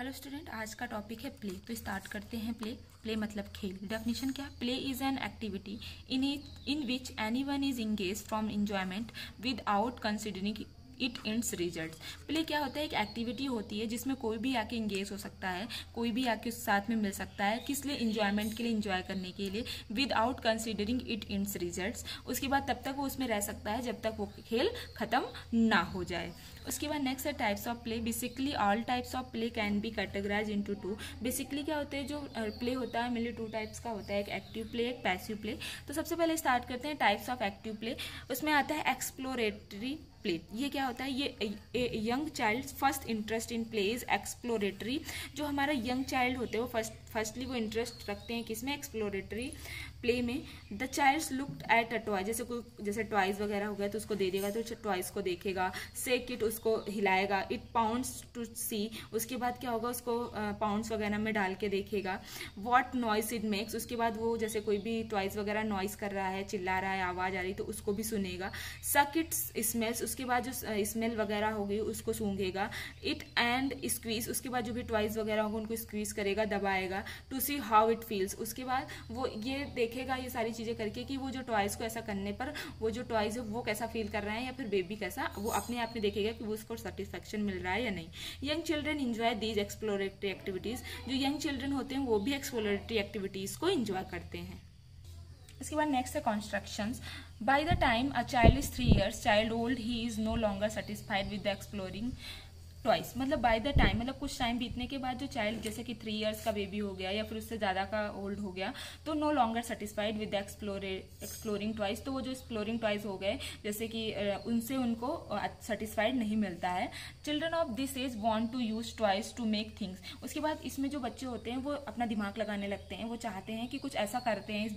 Hello student, आज का topic है प्ले। तो स्टार्ट करते हैं। प्ले मतलब खेल। डेफिनेशन क्या है? Play is an activity in which anyone is engage from enjoyment without considering it ends results. Play क्या होता है? एक एक्टिविटी होती है जिसमें कोई भी आके इंगेज हो सकता है, कोई भी आके उस साथ में मिल सकता है। किस लिए? इंजॉयमेंट के लिए, इंजॉय करने के लिए। Without considering it ends results. उसके बाद तब तक वो उसमें रह सकता है जब तक वो खेल खत्म ना हो जाए। उसके बाद नेक्स्ट है types of play. Basically all types of play can be categorize into two. Basically क्या होते हैं? जो प्ले होता है मेनली टू टाइप्स का होता है, एक एक्टिव प्ले, एक पैसिव प्ले। तो सबसे पहले स्टार्ट करते हैं टाइप्स ऑफ एक्टिव प्ले। उसमें आता है एक्सप्लोरेटरी प्ले। ये क्या होता है? ये young child first interest in play is exploratory. जो हमारा यंग चाइल्ड होते हैं वो फर्स्टली वो इंटरेस्ट रखते हैं किसमें? एक्सप्लोरेटरी प्ले में। The child's looked at a toy. जैसे टॉयज वगैरह हो गया तो उसको दे देगा, तो टॉयज को देखेगा। सेक इट, उसको हिलाएगा। इट पाउंड्स टू सी। उसके बाद क्या होगा? उसको पाउंड्स वगैरह में डाल के देखेगा। What noise it makes. उसके बाद वो जैसे कोई भी टॉयज वगैरह नॉइस कर रहा है, चिल्ला रहा है, आवाज आ रही, तो उसको भी सुनेगा। सक इट्स स्मेल्स। उसके बाद जो स्मेल वगैरह होगी उसको सूंघेगा। It and squeeze. उसके बाद जो भी टॉयज वगैरह होगा उनको स्क्वीज करेगा, दबाएगा। To see how it feels. उसके बाद वो ये देखेगा ये सारी चीजें करके कि वो जो टॉयज को ऐसा करने पर वो जो टॉयज है वो कैसा फील कर रहा है, या फिर बेबी कैसा, वो अपने आप में देखेगा कि वो उसको सेटिस्फेक्शन मिल रहा है या नहीं। Young children enjoy these exploratory activities. जो यंग चिल्ड्रन होते हैं वो भी एक्सप्लोरेटरी एक्टिविटीज को एंजॉय करते हैं। इसके बाद नेक्स्ट है constructions. By the time a child is 3 years child old, he is no longer satisfied with the exploring twice. मतलब बाय द टाइम मतलब कुछ टाइम बीतने के बाद जो चाइल्ड जैसे कि 3 years का बेबी हो गया या फिर उससे ज़्यादा का ओल्ड हो गया, तो no longer satisfied with exploring twice. तो वो जो एक्सप्लोरिंग ट्वाइस हो गए जैसे कि उनसे उनको सेटिस्फाइड नहीं मिलता है। Children of this age want to use twice to make things. उसके बाद इसमें जो बच्चे होते हैं वो अपना दिमाग लगाने लगते हैं, वो चाहते हैं कि कुछ ऐसा करते हैं,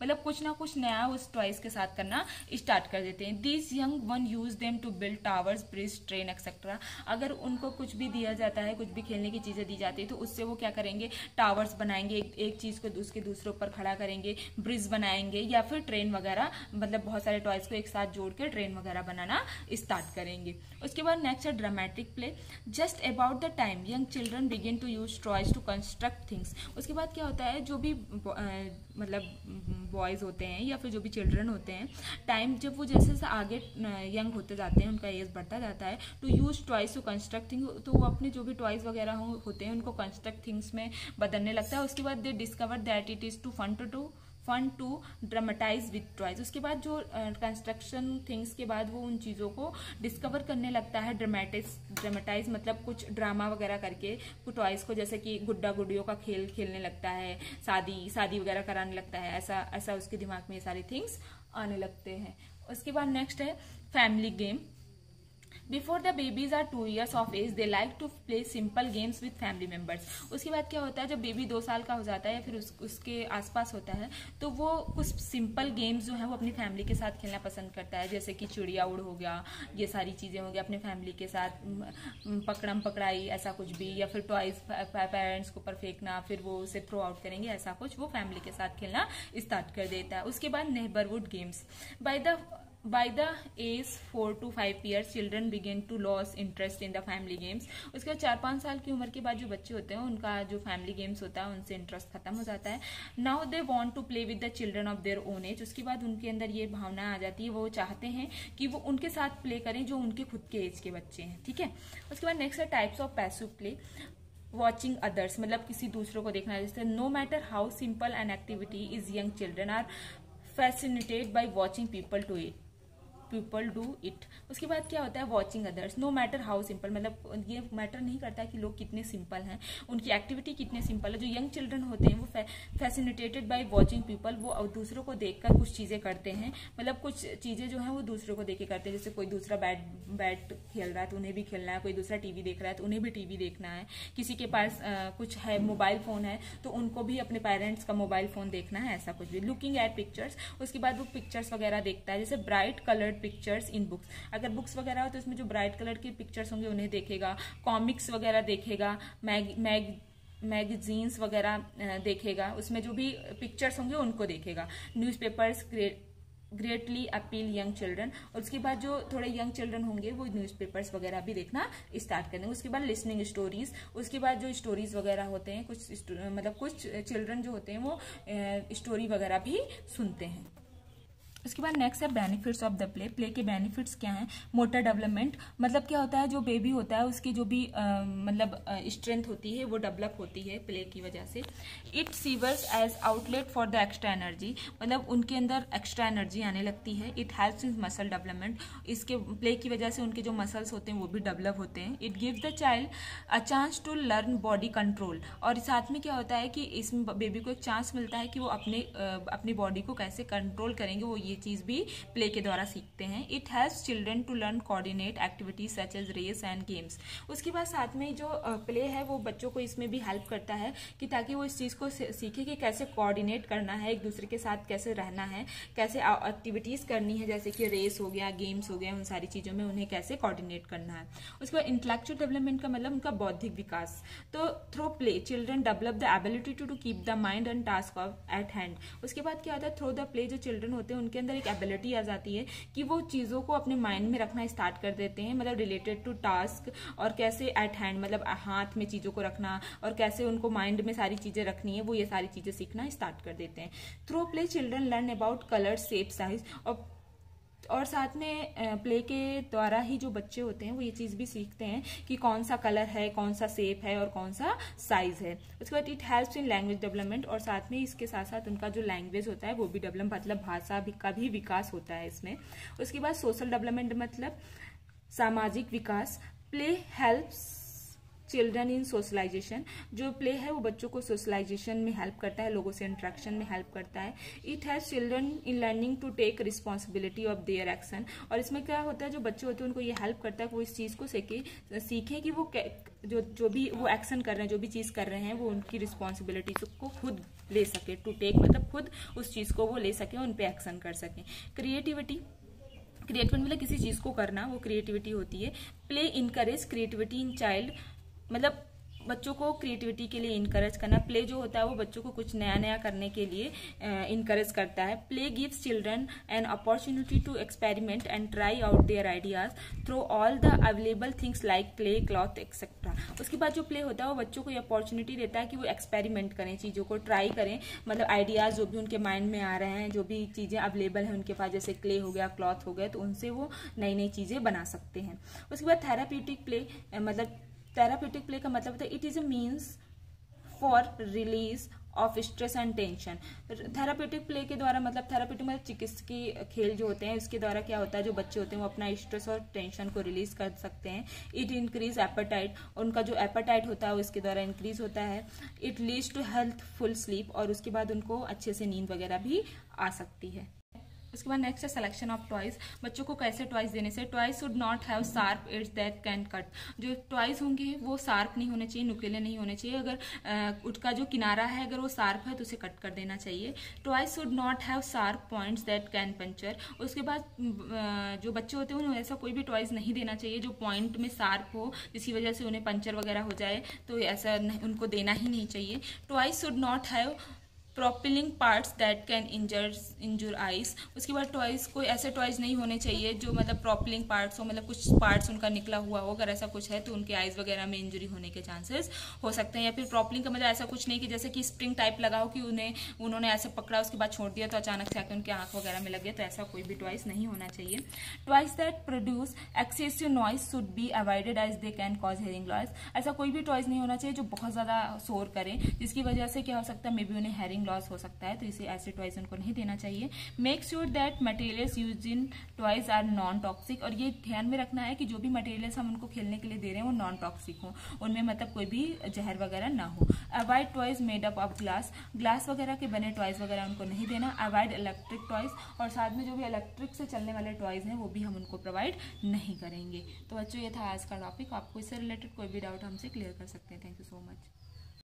मतलब कुछ ना कुछ नया उस ट्वाइस के साथ करना स्टार्ट कर देते हैं। This young one use them to build towers, bridge, train etcetera. अगर उनको कुछ भी दिया जाता है, कुछ भी खेलने की चीजें दी जाती है, तो उससे वो क्या करेंगे? टावर्स बनाएंगे, एक चीज को उसके दूसरे ऊपर खड़ा करेंगे, ब्रिज बनाएंगे, या फिर ट्रेन वगैरह, मतलब बहुत सारे टॉयज को एक साथ जोड़ के ट्रेन वगैरह बनाना स्टार्ट करेंगे। उसके बाद नेक्स्ट है dramatic play. Just about the time young children begin to use toys to construct things. उसके बाद क्या होता है? जो भी मतलब बॉयज होते हैं या फिर जो भी चिल्ड्रन होते हैं, टाइम जब वो जैसे जैसे आगे यंग होते जाते हैं, उनका एज बढ़ता जाता है, to use toys to construct things, तो वो अपने जो भी टॉयज वगैरह होते हैं उनको कंस्ट्रक्ट थिंग्स में बदलने लगता है। उसके बाद they discover that it is fun to dramatize with toys. उसके बाद जो कंस्ट्रक्शन थिंग्स के बाद वो उन चीज़ों को डिस्कवर करने लगता है। ड्रामेटाइज मतलब कुछ ड्रामा वगैरह करके टॉयज को, जैसे कि गुड्डा गुड्डियों का खेल खेलने लगता है, शादी वगैरह कराने लगता है। ऐसा उसके दिमाग में ये सारी थिंग्स आने लगते हैं। उसके बाद नेक्स्ट है family game. Before the babies are 2 years of age they like to play simple games with family members. उसके बाद क्या होता है? जब बेबी 2 साल का हो जाता है या फिर उसके आसपास होता है, तो वो कुछ सिंपल गेम्स जो है वो अपनी फैमिली के साथ खेलना पसंद करता है। जैसे कि चिड़िया उड़ हो गया, ये सारी चीजें हो गई अपने फैमिली के साथ, पकड़म पकड़ाई, ऐसा कुछ भी, या फिर टॉयज पेरेंट्स के ऊपर फेंकना, फिर वो उसे थ्रो आउट करेंगे, ऐसा कुछ वो फैमिली के साथ खेलना स्टार्ट कर देता है। उसके बाद neighbourhood games. By the age 4 to 5 years, children begin to lose interest in the family games. उसके बाद 4-5 साल की उम्र के बाद जो बच्चे होते हैं उनका जो फैमिली गेम्स होता है उनसे इंटरेस्ट खत्म हो जाता है। Now they want to play with the children of their own age. उसके बाद उनके अंदर ये भावना आ जाती है, वो चाहते हैं कि वो उनके साथ प्ले करें जो उनके खुद के एज के बच्चे हैं। ठीक है। उसके बाद नेक्स्ट है types of passive play. Watching others मतलब किसी दूसरों को देखना। जैसे no matter how simple an activity is, young children are fascinated by watching people do it. उसके बाद क्या होता है? Watching others. No matter how simple मतलब ये मैटर नहीं करता कि लोग कितने सिंपल हैं, उनकी एक्टिविटी कितने सिंपल है। जो यंग चिल्ड्रन होते हैं वो फैसिनेटेड बाय वॉचिंग पीपल, वो दूसरों को देखकर कुछ चीजें करते हैं, मतलब कुछ चीजें जो है वो दूसरों को देख के करते हैं। जैसे कोई दूसरा बैट खेल रहा है तो उन्हें भी खेलना है, कोई दूसरा टीवी देख रहा है तो उन्हें भी टीवी देखना है, किसी के पास कुछ है मोबाइल फोन है तो उनको भी अपने पेरेंट्स का मोबाइल फोन देखना है, ऐसा कुछ भी। Looking at pictures. उसके बाद वो पिक्चर्स वगैरह देखता है, जैसे bright coloured pictures in books. अगर बुक्स वगैरह हो तो इसमें जो ब्राइट कलर के पिक्चर्स होंगे उन्हें देखेगा। कॉमिक्स वगैरह देखेगा, मैगजीन्स वगैरह देखेगा, उसमें जो भी पिक्चर्स होंगे उनको देखेगा। Newspapers greatly appeal young children. उसके बाद जो थोड़े यंग चिल्ड्रन होंगे वो न्यूज़पेपर्स वगैरह भी देखना स्टार्ट कर देंगे। उसके बाद लिसनिंग स्टोरीज, उसके बाद जो स्टोरीज वगैरह होते हैं, कुछ चिल्ड्रन जो होते हैं वो स्टोरी वगैरह भी सुनते हैं। उसके बाद नेक्स्ट है benefits of the play. Play के बेनिफिट्स क्या हैं? मोटर डेवलपमेंट, मतलब क्या होता है, जो बेबी होता है उसकी जो भी स्ट्रेंथ होती है वो डेवलप होती है प्ले की वजह से। It serves as outlet for the extra energy, मतलब उनके अंदर एक्स्ट्रा एनर्जी आने लगती है। It helps in muscle development, इसके प्ले की वजह से उनके जो मसल्स होते हैं वो भी डेवलप होते हैं। It gives the child a chance to learn body control, और साथ में क्या होता है कि इसमें बेबी को एक चांस मिलता है कि वो अपनी बॉडी को कैसे कंट्रोल करेंगे, वो ये चीज भी प्ले के द्वारा सीखते हैं। It helps children to learn coordinate activities such as race and games. उसके बाद साथ में जो प्ले है वो बच्चों को इसमें भी हेल्प करता है कि ताकि वो इस चीज को सीखे कि कैसे कोऑर्डिनेट करना है, एक दूसरे के साथ कैसे रहना है, कैसे एक्टिविटीज करनी है, जैसे कि रेस हो गया, गेम्स हो गया, उन सारी चीजों में उन्हें कैसे कोऑर्डिनेट करना है। उसके बाद इंटेलेक्चुअल डेवलपमेंट का मतलब उनका बौद्धिक विकास। तो through play children develop the ability to keep the mind and task at hand. उसके बाद क्या होता है, थ्रू द प्ले जो चिल्ड्रन होते हैं उनके अंदर एक एबिलिटी आ जाती है कि वो चीज़ों को अपने माइंड में रखना स्टार्ट कर देते हैं, मतलब रिलेटेड टू टास्क, और कैसे एट हैंड मतलब हाथ में चीज़ों को रखना और कैसे उनको माइंड में सारी चीज़ें रखनी है, वो ये सारी चीज़ें सीखना स्टार्ट कर देते हैं। Through play children learn about colour, shape, size, और साथ में प्ले के द्वारा ही जो बच्चे होते हैं वो ये चीज़ भी सीखते हैं कि कौन सा कलर है, कौन सा शेप है और कौन सा साइज है। उसके बाद it helps in language development, और साथ में इसके साथ साथ उनका जो लैंग्वेज होता है वो भी डेवलप, मतलब भाषा का भी विकास होता है इसमें। उसके बाद सोशल डेवलपमेंट मतलब सामाजिक विकास। Play helps children in socialization, जो प्ले है वो बच्चों को सोशलाइजेशन में हेल्प करता है, लोगों से इंटरेक्शन में हेल्प करता है। It has children in learning to take responsibility of their action, और इसमें क्या होता है, जो बच्चे होते हैं उनको ये हेल्प करता है कि वो इस चीज़ को सीखें कि वो जो भी वो एक्शन कर रहे हैं, जो भी चीज़ कर रहे हैं, वो उनकी रिस्पॉन्सिबिलिटी को खुद ले सके। टू टेक मतलब खुद उस चीज़ को वो ले सके, उन पर एक्शन कर सकें। क्रिएटिविटी मतलब किसी चीज़ को करना, वो क्रिएटिविटी होती है। Play encourage creativity in child, मतलब बच्चों को क्रिएटिविटी के लिए इनकरेज करना। प्ले जो होता है वो बच्चों को कुछ नया नया करने के लिए इनकरेज करता है। Play gives children an opportunity to experiment and try out their ideas through all the available things like clay, cloth etcetera. उसके बाद जो प्ले होता है वो बच्चों को ये अपॉर्चुनिटी देता है कि वो एक्सपेरिमेंट करें, चीज़ों को ट्राई करें, मतलब आइडियाज जो भी उनके माइंड में आ रहे हैं, जो भी चीज़ें अवेलेबल हैं उनके पास, जैसे क्ले हो गया, क्लॉथ हो गया, तो उनसे वो नई नई चीज़ें बना सकते हैं। उसके बाद थेराप्यूटिक प्ले, मतलब थेराप्यूटिक प्ले का मतलब होता है it is a means for release of stress and tension. Therapeutic play के द्वारा, मतलब थेराप्यूटिक मतलब चिकित्सकीय खेल जो होते हैं, इसके द्वारा क्या होता है, जो बच्चे होते हैं वो अपना स्ट्रेस और टेंशन को रिलीज कर सकते हैं। इट इंक्रीज एपेटाइट, उनका जो एपेटाइट होता है वो इसके द्वारा इंक्रीज होता है। It leads to healthful sleep, और उसके बाद उनको अच्छे से नींद वगैरह भी आ सकती है। उसके बाद नेक्स्ट है सिलेक्शन ऑफ टॉयज। बच्चों को कैसे टॉयज देने से, toys should not have sharp edges that can cut. जो टॉयज होंगे वो शार्प नहीं होने चाहिए, नुकीले नहीं होने चाहिए। अगर उसका जो किनारा है अगर वो शार्प है तो उसे कट कर देना चाहिए। Toys should not have sharp points that can puncture. उसके बाद जो बच्चे होते हैं उन्हें ऐसा कोई भी टॉयज नहीं देना चाहिए जो पॉइंट में शार्प हो, जिसकी वजह से उन्हें पंचर वगैरह हो जाए, तो ऐसा उनको देना ही नहीं चाहिए। Toys should not have propelling parts that can injure eyes. उसके बाद टॉयज कोई ऐसे टॉयज नहीं होने चाहिए जो मतलब प्रोपिलिंग पार्ट्स हो, मतलब कुछ पार्ट्स उनका निकला हुआ हो, अगर ऐसा कुछ है तो उनके आइज वगैरह में इंजरी होने के चांसेस हो सकते हैं। या फिर प्रोपिलिंग का मतलब ऐसा कुछ नहीं कि जैसे कि स्प्रिंग टाइप लगा हो कि उन्होंने ऐसे पकड़ा उसके बाद छोड़ दिया तो अचानक से आकर उनके आंख वगैरह में लग गया, तो ऐसा कोई भी टॉयज नहीं होना चाहिए। Toys that produce excessive noise should be avoided as they can cause hearing loss. ऐसा कोई भी टॉयज नहीं होना चाहिए जो बहुत ज्यादा शोर करे, जिसकी वजह से क्या हो सकता है, मे बी उन्हें हेयरिंग लॉस हो सकता है, तो इसे ऐसे टॉयज उनको नहीं देना चाहिए। Make sure that materials used in toys are non toxic, और ये ध्यान में रखना है कि जो भी मटेरियल्स हम उनको खेलने के लिए दे रहे हैं वो नॉन टॉक्सिक हो, उनमें मतलब कोई भी जहर वगैरह ना हो। Avoid toys made up of glass वगैरह के बने टॉयज वगैरह उनको नहीं देना। अवॉइड इलेक्ट्रिक टॉयज, और साथ में जो भी इलेक्ट्रिक से चलने वाले टॉयज हैं वो भी हम उनको प्रोवाइड नहीं करेंगे। तो बच्चों ये था आज का टॉपिक। आपको इससे रिलेटेड कोई भी डाउट हमसे क्लियर कर सकते हैं। Thank you so much.